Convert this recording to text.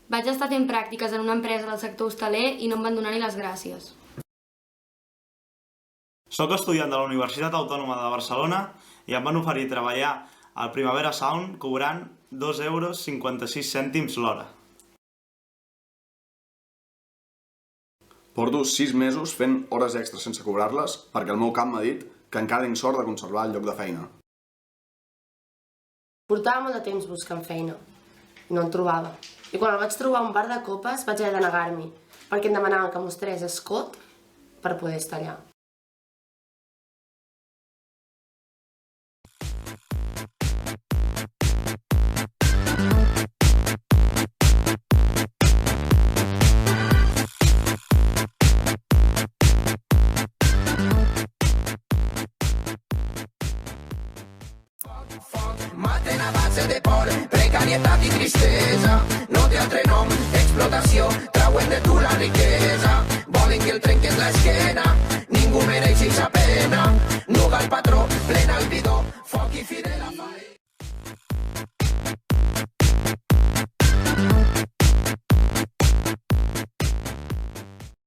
Vaig estar fent pràctiques en una empresa del sector hostaler i no em van donar ni les gràcies. Soc estudiant de la Universitat Autònoma de Barcelona i em van oferir treballar al Primavera Sound cobrant 2,56 € l'hora. Porto 6 mesos fent hores extres sense cobrar-les perquè el meu cap m'ha dit que encara tinc sort de conservar el lloc de feina. Portava molt de temps buscant feina i no en trobava. I quan el vaig trobar a un bar de copes vaig haver de negar-m'hi perquè em demanaven que mostrés escot per poder estar allà. Mate a base de por, precarietat i tristesa, no té altre nom, explotació, trauen de tu la riquesa.